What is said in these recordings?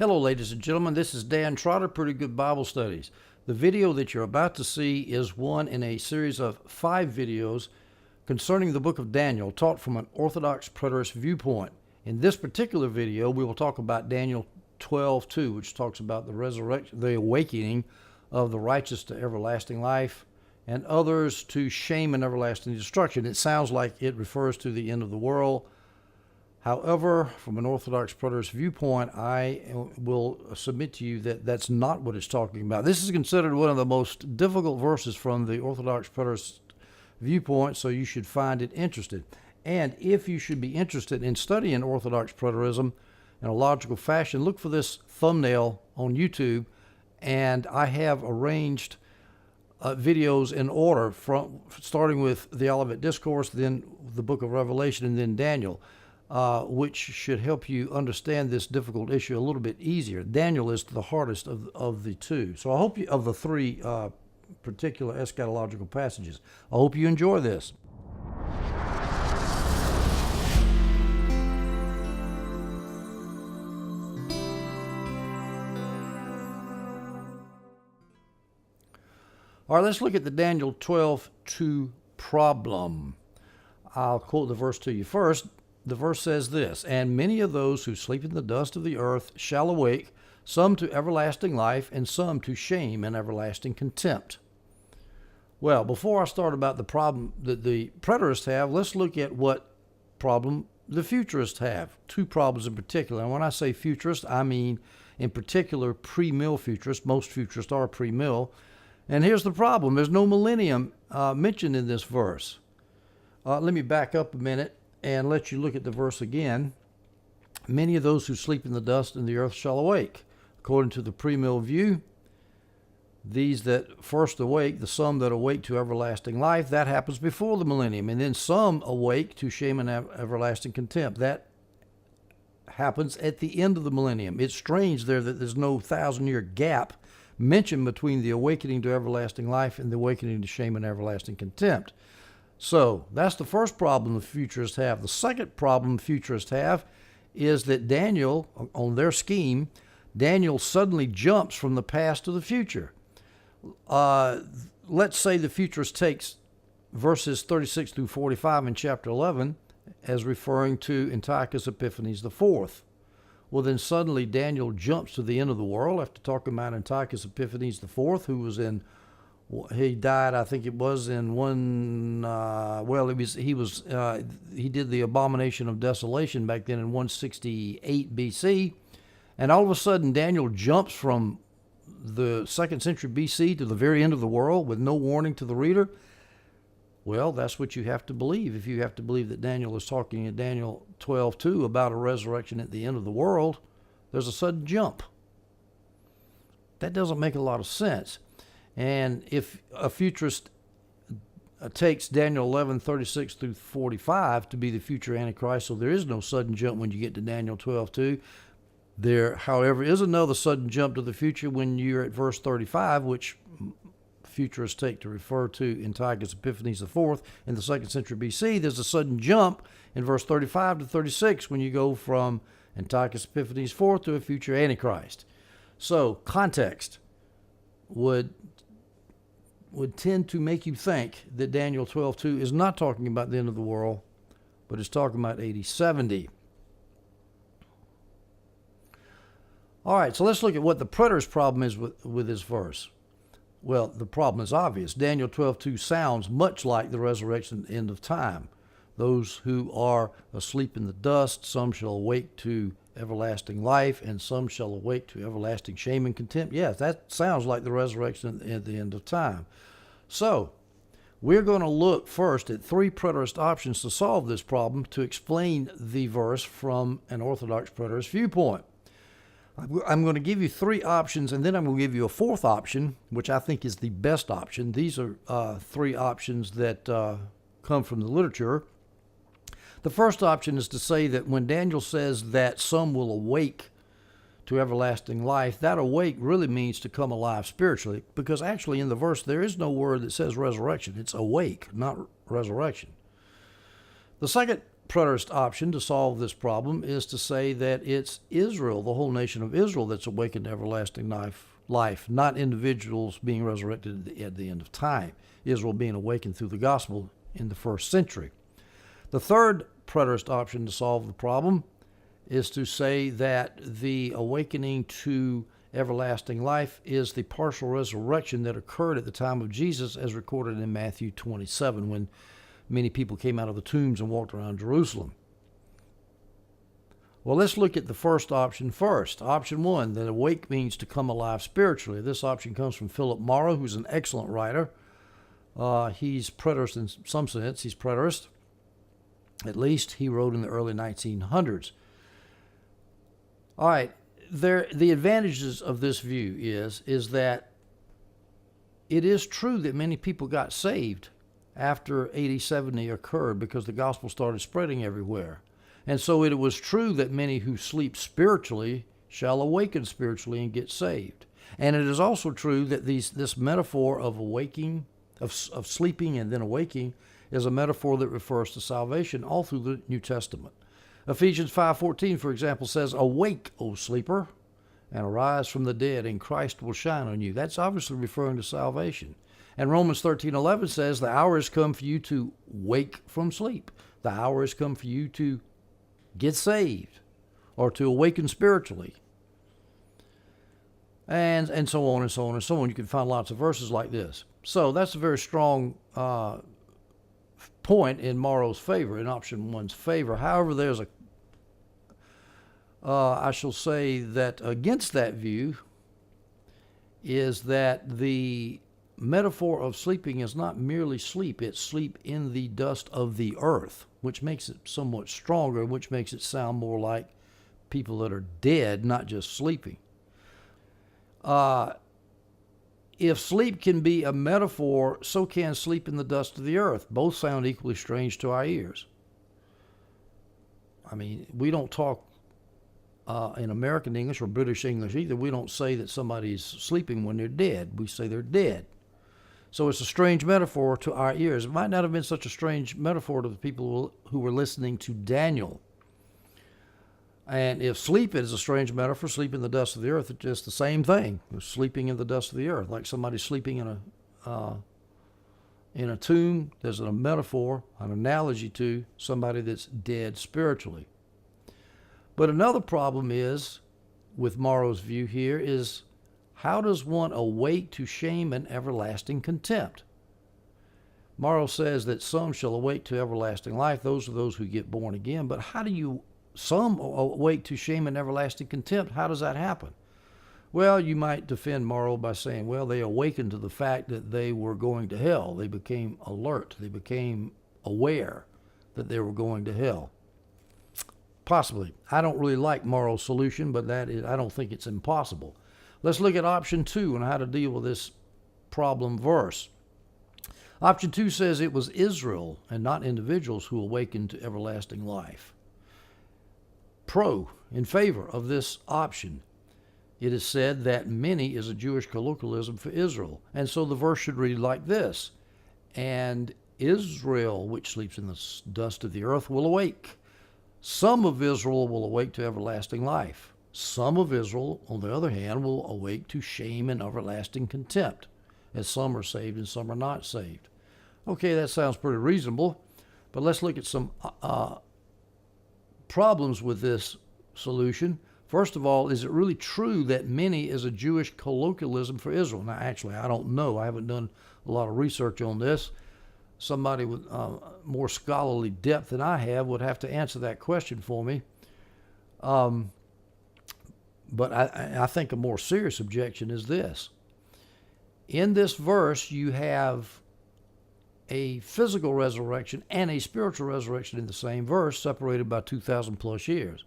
Hello, ladies and gentlemen. This is Dan Trotter, Pretty Good Bible Studies. The video that you're about to see is one in a series of 5 videos concerning the book of Daniel, taught from an Orthodox Preterist viewpoint. In this particular video, we will talk about Daniel 12:2, which talks about the resurrection, the awakening of the righteous to everlasting life, and others to shame and everlasting destruction. It sounds like it refers to the end of the world. However, from an Orthodox Preterist viewpoint, I will submit to you that that's not what it's talking about. This is considered one of the most difficult verses from the Orthodox Preterist viewpoint, so you should find it interesting. And if you should be interested in studying Orthodox Preterism in a logical fashion, look for this thumbnail on YouTube, and I have arranged videos in order, from starting with the Olivet Discourse, then the book of Revelation, and then Daniel. Which should help you understand this difficult issue a little bit easier. Daniel is the hardest of the two. So I hope you, of the 3 particular eschatological passages. I hope you enjoy this. All right, let's look at the Daniel 12:2 problem. I'll quote the verse to you first. The verse says this, "And many of those who sleep in the dust of the earth shall awake, some to everlasting life, and some to shame and everlasting contempt." Well, before I start about the problem that the preterists have, let's look at what problem the futurists have. 2 problems in particular. And when I say futurist, I mean in particular pre-mill futurists. Most futurists are pre-mill. And here's the problem. There's no millennium mentioned in this verse. Let me back up a minute and let you look at the verse again. Many of those who sleep in the dust in the earth shall awake. According to the pre-mill view, these that first awake, the some that awake to everlasting life, that happens before the millennium. And then some awake to shame and everlasting contempt. That happens at the end of the millennium. It's strange there that there's no 1,000-year gap mentioned between the awakening to everlasting life and the awakening to shame and everlasting contempt. So that's the first problem the futurists have. The second problem futurists have is that Daniel, on their scheme, Daniel suddenly jumps from the past to the future. Let's say the futurist takes verses 36 through 45 in chapter 11 as referring to Antiochus Epiphanes IV. Well, then suddenly Daniel jumps to the end of the world after talking about Antiochus Epiphanes IV, who was he died, I think it was in he did the abomination of desolation back then in 168 BC. And all of a sudden, Daniel jumps from the 2nd century BC to the very end of the world with no warning to the reader. Well, that's what you have to believe. If you have to believe that Daniel is talking in Daniel 12:2 about a resurrection at the end of the world, there's a sudden jump. That doesn't make a lot of sense. And if a futurist takes Daniel 11:36 through 45 to be the future Antichrist, so there is no sudden jump when you get to Daniel 12:2. There, however, is another sudden jump to the future when you're at verse 35, which futurists take to refer to Antiochus Epiphanes IV in the 2nd century BC. There's a sudden jump in verse 35 to 36 when you go from Antiochus Epiphanes IV to a future Antichrist. So context would tend to make you think that Daniel 12:2 is not talking about the end of the world, but is talking about AD 70. All right, so let's look at what the preterist problem is with this verse. Well, the problem is obvious. Daniel 12:2 sounds much like the resurrection end of time. Those who are asleep in the dust, some shall awake to everlasting life, and some shall awake to everlasting shame and contempt. Yes, that sounds like the resurrection at the end of time. So, we're going to look first at 3 preterist options to solve this problem to explain the verse from an Orthodox preterist viewpoint. I'm going to give you 3 options, and then I'm going to give you a 4th option, which I think is the best option. These are 3 options that come from the literature. The first option is to say that when Daniel says that some will awake to everlasting life, that awake really means to come alive spiritually, because actually in the verse there is no word that says resurrection. It's awake, not resurrection. The second preterist option to solve this problem is to say that it's Israel, the whole nation of Israel, that's awakened to everlasting life, not individuals being resurrected at the end of time. Israel being awakened through the gospel in the first century. The third preterist option to solve the problem is to say that the awakening to everlasting life is the partial resurrection that occurred at the time of Jesus, as recorded in Matthew 27, when many people came out of the tombs and walked around Jerusalem. Well, let's look at the first option first. Option one, that awake means to come alive spiritually. This option comes from Philip Morrow, who's an excellent writer. He's preterist in some sense. He's preterist. At least he wrote in the early 1900s. All right, the advantages of this view is that it is true that many people got saved after AD 70 occurred because the gospel started spreading everywhere. And so it was true that many who sleep spiritually shall awaken spiritually and get saved. And it is also true that this metaphor of awaking, of sleeping and then awaking, is a metaphor that refers to salvation all through the New Testament. Ephesians 5:14, for example, says, "Awake, O sleeper, and arise from the dead, and Christ will shine on you." That's obviously referring to salvation. And Romans 13:11 says, "The hour has come for you to wake from sleep." The hour has come for you to get saved or to awaken spiritually. And so on and so on and so on. You can find lots of verses like this. So that's a very strong point in Morrow's favor, in option one's favor. However, there's I shall say that against that view is that the metaphor of sleeping is not merely sleep, it's sleep in the dust of the earth, which makes it somewhat stronger, which makes it sound more like people that are dead, not just sleeping. If sleep can be a metaphor, so can sleep in the dust of the earth. Both sound equally strange to our ears. I mean, we don't talk in American English or British English either. We don't say that somebody's sleeping when they're dead. We say they're dead. So it's a strange metaphor to our ears. It might not have been such a strange metaphor to the people who were listening to Daniel. And if sleep is a strange metaphor, sleep in the dust of the earth, it's just the same thing. Sleeping in the dust of the earth, like somebody sleeping in a tomb. There's a metaphor, an analogy to somebody that's dead spiritually. But another problem is, with Morrow's view here, is how does one awake to shame and everlasting contempt? Morrow says that some shall awake to everlasting life. Those are those who get born again. But how do you some awake to shame and everlasting contempt? How does that happen? Well, you might defend Morrow by saying, well, they awakened to the fact that they were going to hell. They became alert. They became aware that they were going to hell. Possibly. I don't really like Morrow's solution, but I don't think it's impossible. Let's look at option 2 and how to deal with this problem verse. Option 2 says it was Israel and not individuals who awakened to everlasting life. In favor of this option, it is said that many is a Jewish colloquialism for Israel. And so the verse should read like this: "And Israel, which sleeps in the dust of the earth, will awake. Some of Israel will awake to everlasting life. Some of Israel, on the other hand, will awake to shame and everlasting contempt, as some are saved and some are not saved." Okay, that sounds pretty reasonable, but let's look at some problems with this solution. First of all, is it really true that many is a Jewish colloquialism for Israel? Now, actually, I don't know. I haven't done a lot of research on this. Somebody with more scholarly depth than I have would have to answer that question for me. But I think a more serious objection is this. In this verse, you have a physical resurrection and a spiritual resurrection in the same verse, separated by 2,000 plus years.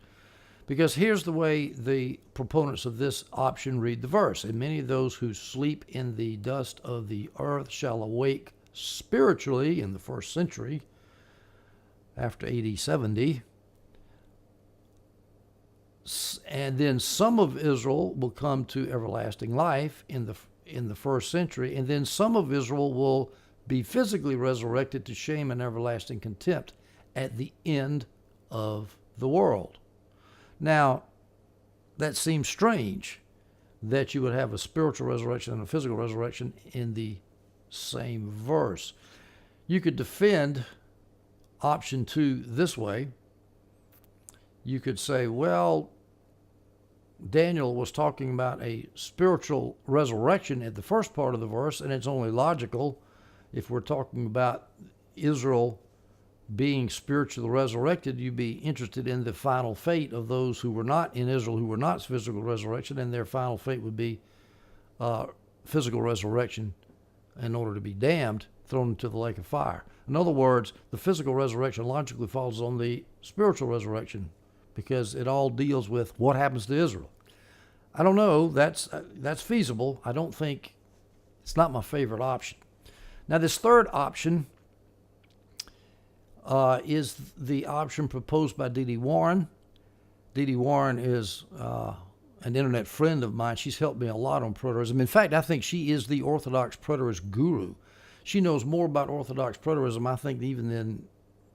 Because here's the way the proponents of this option read the verse: "And many of those who sleep in the dust of the earth shall awake spiritually," in the first century, after AD 70. And then some of Israel will come to everlasting life in the first century, and then some of Israel will be physically resurrected to shame and everlasting contempt at the end of the world. Now, that seems strange that you would have a spiritual resurrection and a physical resurrection in the same verse. You could defend option 2 this way. You could say, well, Daniel was talking about a spiritual resurrection at the first part of the verse, and it's only logical if we're talking about Israel being spiritually resurrected, you'd be interested in the final fate of those who were not in Israel, who were not physical resurrection, and their final fate would be physical resurrection in order to be damned, thrown into the lake of fire. In other words, the physical resurrection logically falls on the spiritual resurrection because it all deals with what happens to Israel. I don't know. That's feasible. I don't think it's not my favorite option. Now, this third option is the option proposed by D.D. Warren. D.D. Warren is an internet friend of mine. She's helped me a lot on preterism. In fact, I think she is the Orthodox preterist guru. She knows more about Orthodox preterism, I think, even than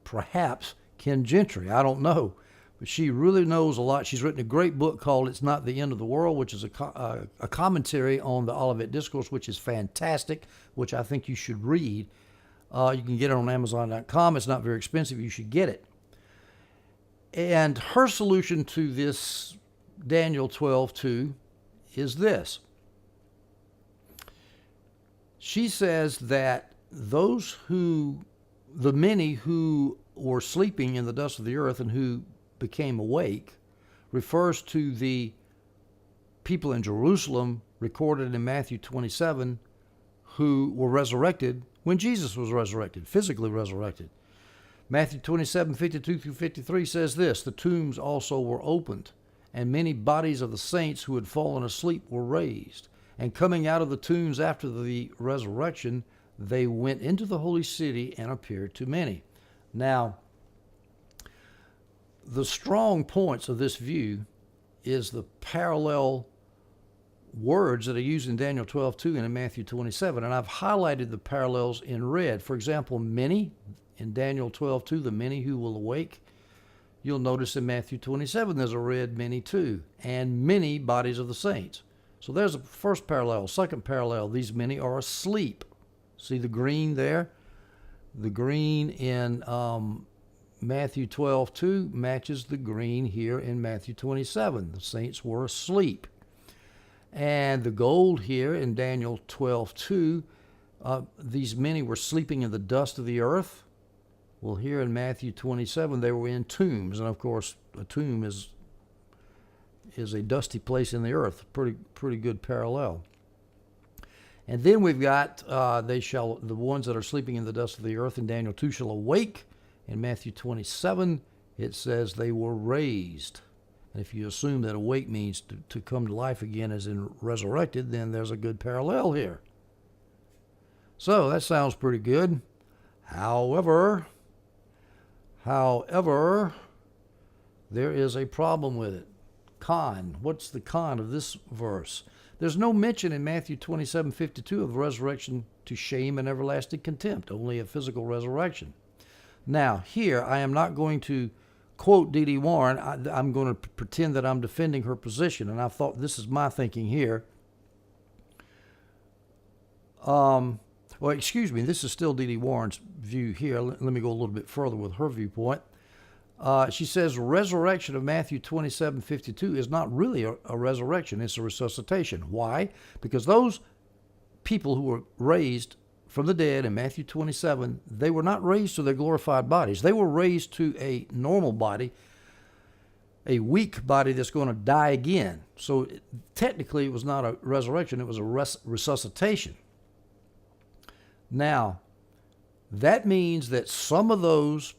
perhaps Ken Gentry. I don't know. But she really knows a lot. She's written a great book called It's Not the End of the World, which is a commentary on the Olivet Discourse, which is fantastic, which I think you should read. You can get it on Amazon.com. It's not very expensive. You should get it. And her solution to this Daniel 12:2 is this. She says that the many who were sleeping in the dust of the earth and who became awake, refers to the people in Jerusalem recorded in Matthew 27 who were resurrected when Jesus was resurrected, physically resurrected. Matthew 27:52-53 says this, the tombs also were opened, and many bodies of the saints who had fallen asleep were raised. And coming out of the tombs after the resurrection, they went into the holy city and appeared to many. Now, the strong points of this view is the parallel words that are used in Daniel 12:2 and in Matthew 27. And I've highlighted the parallels in red. For example, many, in Daniel 12:2, the many who will awake. You'll notice in Matthew 27, there's a red many too, and many bodies of the saints. So there's a first parallel. Second parallel, these many are asleep. See the green there? The green in Matthew 12:2 matches the green here in Matthew 27. The saints were asleep. And the gold here in Daniel 12:2, these many were sleeping in the dust of the earth. Well, here in Matthew 27, they were in tombs. And of course, a tomb is a dusty place in the earth. Pretty good parallel. And then we've got the ones that are sleeping in the dust of the earth in Daniel 2 shall awake. In Matthew 27, it says they were raised. And if you assume that awake means to come to life again as in resurrected, then there's a good parallel here. So that sounds pretty good. However, there is a problem with it. Con. What's the con of this verse? There's no mention in Matthew 27:52 of the resurrection to shame and everlasting contempt, only a physical resurrection. Now, here, I am not going to quote D.D. Warren. I'm going to pretend that I'm defending her position, and I thought this is my thinking here. This is still D.D. Warren's view here. Let me go a little bit further with her viewpoint. She says resurrection of Matthew 27:52 is not really a resurrection. It's a resuscitation. Why? Because those people who were raised from the dead in Matthew 27, they were not raised to their glorified bodies. They were raised to a normal body, a weak body that's going to die again. So technically it was not a resurrection, it was a resuscitation. Now, that means that some of those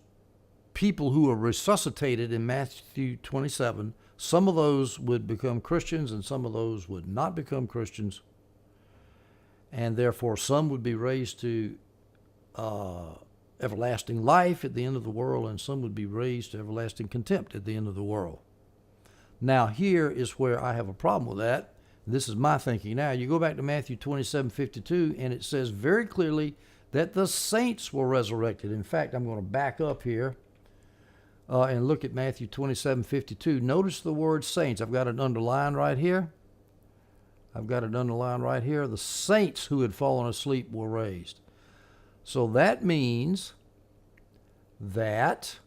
people who are resuscitated in Matthew 27, some of those would become Christians and some of those would not become Christians. And therefore some would be raised to everlasting life at the end of the world, and some would be raised to everlasting contempt at the end of the world. Now here is where I have a problem with that. This is my thinking now. You go back to Matthew 27:52, and it says very clearly that the saints were resurrected. In fact, I'm going to back up here. and look at Matthew 27:52. Notice the word saints. I've got it underlined right here. The saints who had fallen asleep were raised. So that means that,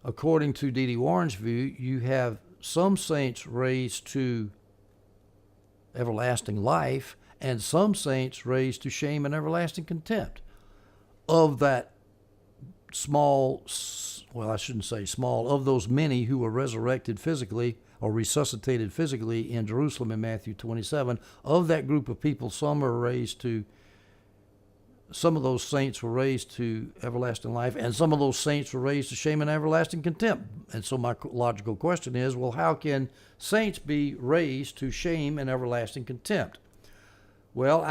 according to D.D. Warren's view, you have some saints raised to everlasting life and some saints raised to shame and everlasting contempt. Of that small, well, I shouldn't say small, of those many who were resurrected physically or resuscitated physically in Jerusalem in Matthew 27, of that group of people, some of those saints were raised to everlasting life, and some of those saints were raised to shame and everlasting contempt. And so my logical question is, well, how can saints be raised to shame and everlasting contempt? Well,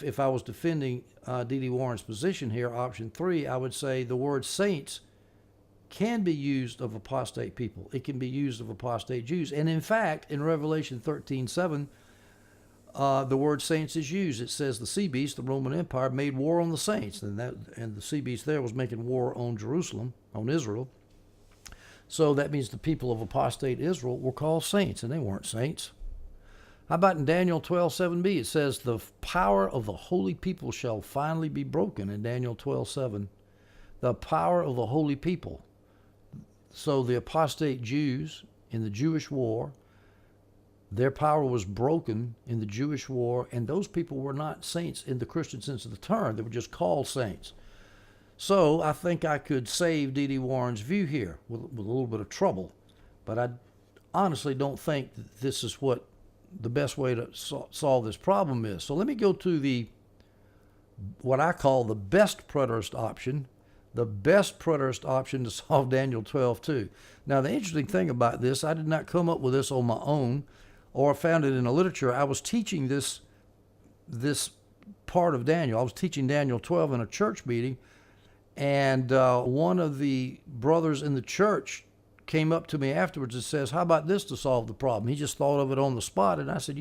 if I was defending D.D. Warren's position here, option 3, I would say the word saints can be used of apostate people. It can be used of apostate Jews. And in fact, in Revelation 13:7, the word saints is used. It says the sea beast, the Roman Empire, made war on the saints, and the sea beast there was making war on Jerusalem, on Israel. So that means the people of apostate Israel were called saints, and they weren't saints. How about in Daniel 12:7b? It says the power of the holy people shall finally be broken in Daniel 12:7. The power of the holy people. So the apostate Jews in the Jewish war, their power was broken in the Jewish war, and those people were not saints in the Christian sense of the term. They were just called saints. So I think I could save D.D. Warren's view here with a little bit of trouble, but I honestly don't think that this is what the best way to solve this problem is. So let me go to what I call the best preterist option, the best preterist option to solve Daniel 12:2. Now, the interesting thing about this, I did not come up with this on my own or found it in the literature. I was teaching this part of Daniel. I was teaching Daniel 12 in a church meeting, and one of the brothers in the church came up to me afterwards and says, "How about this to solve the problem?" He just thought of it on the spot, and I said,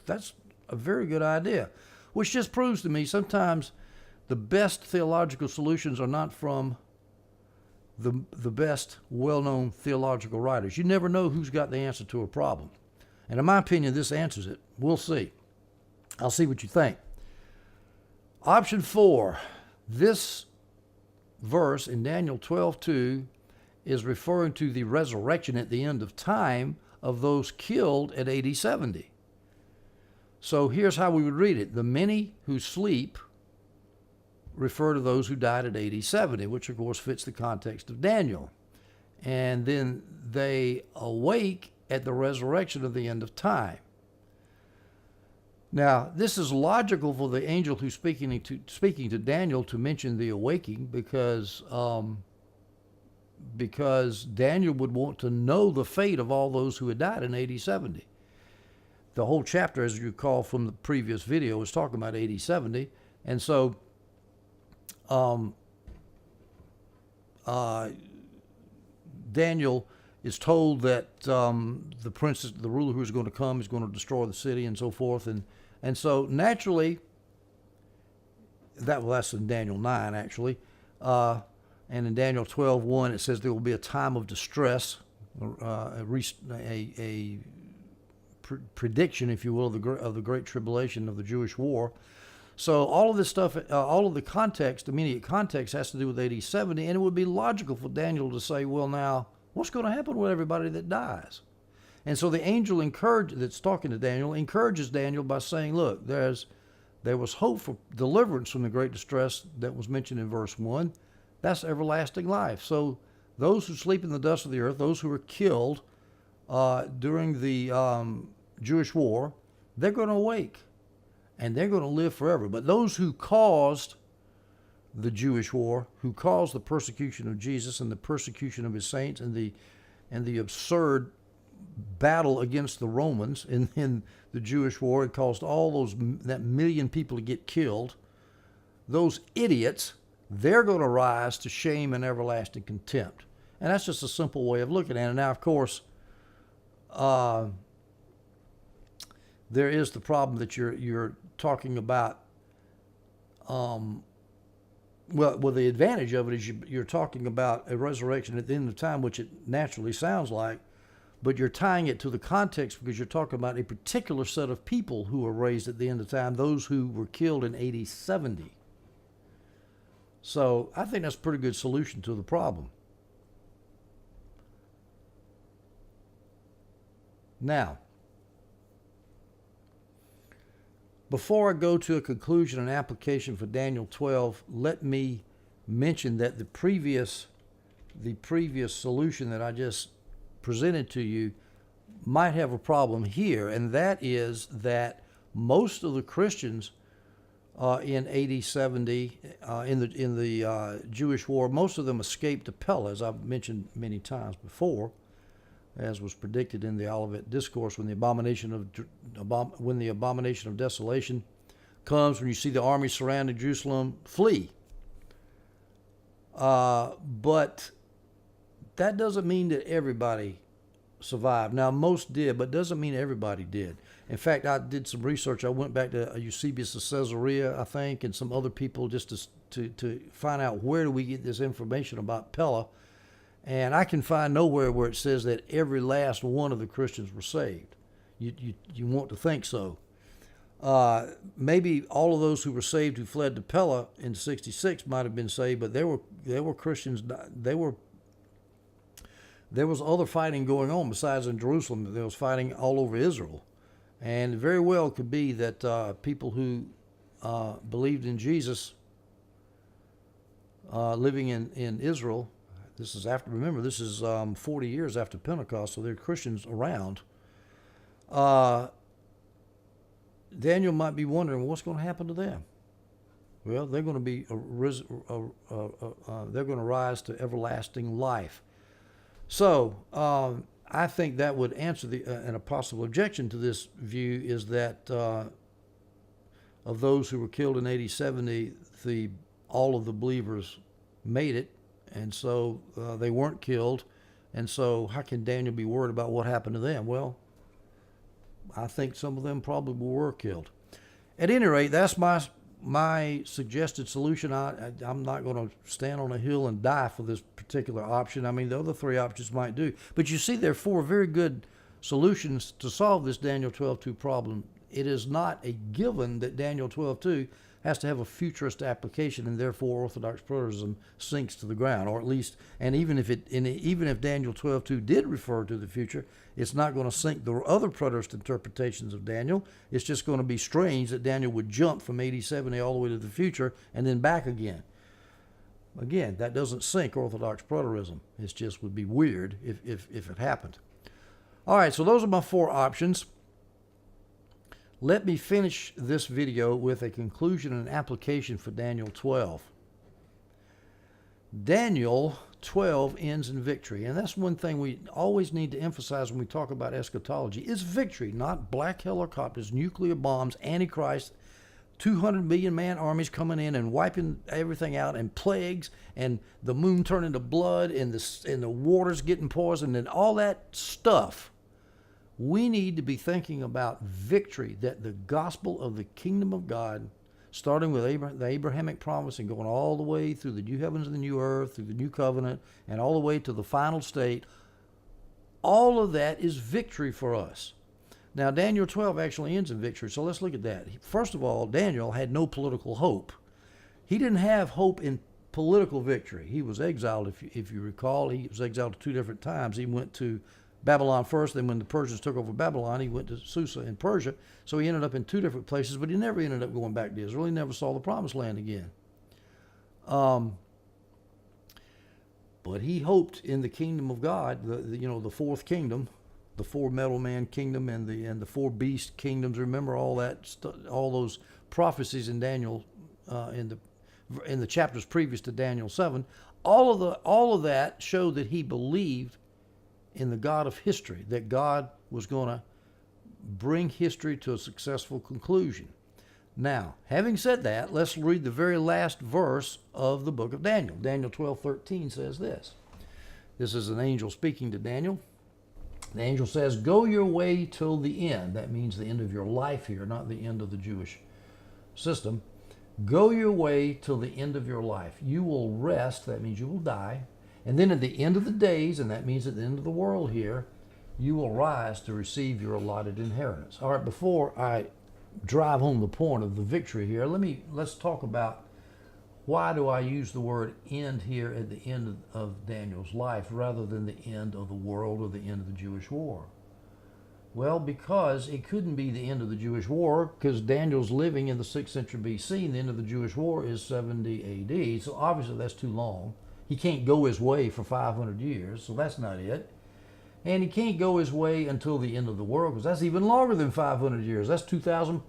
that's a very good idea, which just proves to me sometimes the best theological solutions are not from the best well-known theological writers. You never know who's got the answer to a problem. And in my opinion, this answers it. We'll see. I'll see what you think. Option 4, this verse in Daniel 12:2 is referring to the resurrection at the end of time of those killed at AD 70. So here's how we would read it. The many who sleep refer to those who died at AD 70, which of course fits the context of Daniel. And then they awake at the resurrection of the end of time. Now, this is logical for the angel who's speaking to Daniel to mention the awaking because Daniel would want to know the fate of all those who had died in AD 70. The whole chapter, as you recall from the previous video, is talking about AD 70. And so Daniel is told that the prince, the ruler who is going to come, is going to destroy the city and so forth. And so naturally, that's in Daniel 9 actually. And in Daniel 12:1, it says there will be a time of distress, a prediction, if you will, of the Great Tribulation of the Jewish War. So all of this stuff, all of the context, immediate context, has to do with AD 70, and it would be logical for Daniel to say, well, now, what's going to happen with everybody that dies? And so the angel that's talking to Daniel encourages Daniel by saying, look, there was hope for deliverance from the great distress that was mentioned in verse 1. That's everlasting life. So those who sleep in the dust of the earth, those who were killed during the Jewish war, they're going to awake and they're going to live forever. But those who caused the Jewish war, who caused the persecution of Jesus and the persecution of his saints and the absurd battle against the Romans in the Jewish war, it caused that million people to get killed. Those idiots, they're going to rise to shame and everlasting contempt. And that's just a simple way of looking at it. Now, of course, there is the problem that you're talking about Well, the advantage of it is you're talking about a resurrection at the end of time, which it naturally sounds like, but you're tying it to the context because you're talking about a particular set of people who were raised at the end of time, those who were killed in AD 70. So I think that's a pretty good solution to the problem. Now, before I go to a conclusion and application for Daniel 12, let me mention that the previous solution that I just presented to you might have a problem here, and that is that most of the Christians in AD 70 in the Jewish war, most of them escaped to Pella, as I've mentioned many times before, as was predicted in the Olivet Discourse, when the abomination of desolation comes, when you see the army surrounding Jerusalem, flee. But that doesn't mean that everybody survived. Now, most did, but doesn't mean everybody did. In fact, I did some research. I went back to Eusebius of Caesarea, I think, and some other people just to find out where do we get this information about Pella. And I can find nowhere where it says that every last one of the Christians were saved. You want to think so. Maybe all of those who were saved who fled to Pella in 66 might have been saved, but there were Christians. There was other fighting going on besides in Jerusalem. There was fighting all over Israel, and it very well could be that people who believed in Jesus living in Israel. This is after, remember, this is 40 years after Pentecost, so there are Christians around. Daniel might be wondering what's going to happen to them. Well, they're going to be they're going to rise to everlasting life. So I think that would answer and a possible objection to this view is that of those who were killed in AD 70, all of the believers made it. And so they weren't killed. And so how can Daniel be worried about what happened to them? Well, I think some of them probably were killed. At any rate, that's my suggested solution. I'm not going to stand on a hill and die for this particular option. I mean, the other three options might do. But you see, there are four very good solutions to solve this Daniel 12:2 problem. It is not a given that Daniel 12:2 has to have a futurist application, and therefore Orthodox Preterism sinks to the ground, or at least, and even if Daniel 12:2 did refer to the future, it's not going to sink the other preterist interpretations of Daniel. It's just going to be strange that Daniel would jump from AD 70 all the way to the future and then back again. Again, that doesn't sink Orthodox Preterism. It just would be weird if it happened. All right, so those are my four options. Let me finish this video with a conclusion and application for Daniel 12. Daniel 12 ends in victory, and that's one thing we always need to emphasize when we talk about eschatology. It's victory, not black helicopters, nuclear bombs, Antichrist, 200 million man armies coming in and wiping everything out, and plagues, and the moon turning to blood, and the waters getting poisoned, and all that stuff. We need to be thinking about victory, that the gospel of the kingdom of God, starting with the Abrahamic promise and going all the way through the new heavens and the new earth, through the new covenant, and all the way to the final state, all of that is victory for us. Now, Daniel 12 actually ends in victory, so let's look at that. First of all, Daniel had no political hope. He didn't have hope in political victory. He was exiled, if you recall. He was exiled 2 different times. He went to Babylon first, then when the Persians took over Babylon, he went to Susa in Persia. So he ended up in 2 different places, but he never ended up going back to Israel. He never saw the promised land again. But he hoped in the kingdom of God, the fourth kingdom, the 4 metal man kingdom and the 4 beast kingdoms. Remember all that, all those prophecies in Daniel, in the chapters previous to Daniel 7. All of that showed that he believed in the God of history, that God was going to bring history to a successful conclusion. Now, having said that, let's read the very last verse of the book of Daniel. Daniel 12:13 says this. This is an angel speaking to Daniel. The angel says, "Go your way till the end." That means the end of your life here, not the end of the Jewish system. Go your way till the end of your life. You will rest, that means you will die. And then at the end of the days, and that means at the end of the world here, you will rise to receive your allotted inheritance. All right, before I drive home the point of the victory here, let's talk about why do I use the word end here at the end of Daniel's life rather than the end of the world or the end of the Jewish war? Well, because it couldn't be the end of the Jewish war, because Daniel's living in the 6th century BC, and the end of the Jewish war is 70 AD. So obviously that's too long. He can't go his way for 500 years, so that's not it. And he can't go his way until the end of the world, because that's even longer than 500 years. That's 2,000,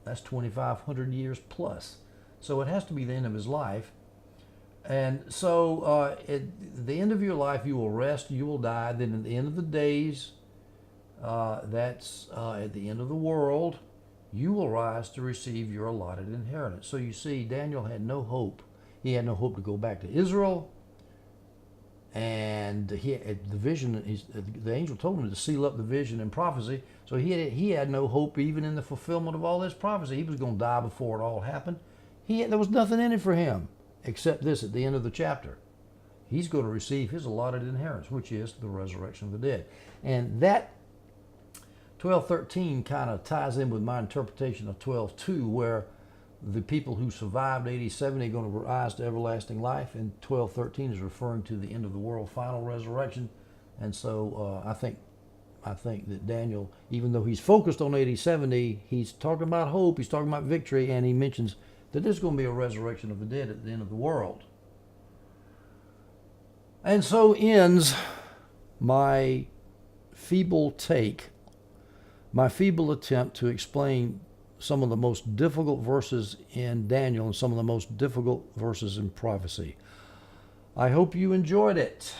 that's 2,500 years plus. So it has to be the end of his life. And so at the end of your life, you will rest, you will die. Then at the end of the days, that's at the end of the world, you will rise to receive your allotted inheritance. So you see, Daniel had no hope. He had no hope to go back to Israel. And the vision, the angel told him to seal up the vision and prophecy. So he had no hope even in the fulfillment of all this prophecy. He was going to die before it all happened. There was nothing in it for him except this at the end of the chapter. He's going to receive his allotted inheritance, which is the resurrection of the dead. And that 12:13 kind of ties in with my interpretation of 12:2, where the people who survived AD 70 are going to rise to everlasting life, and 12:13 is referring to the end of the world, final resurrection. And so I think that Daniel, even though he's focused on AD 70, he's talking about hope, he's talking about victory, and he mentions that there's going to be a resurrection of the dead at the end of the world. And so ends my feeble attempt to explain some of the most difficult verses in Daniel and some of the most difficult verses in prophecy. I hope you enjoyed it.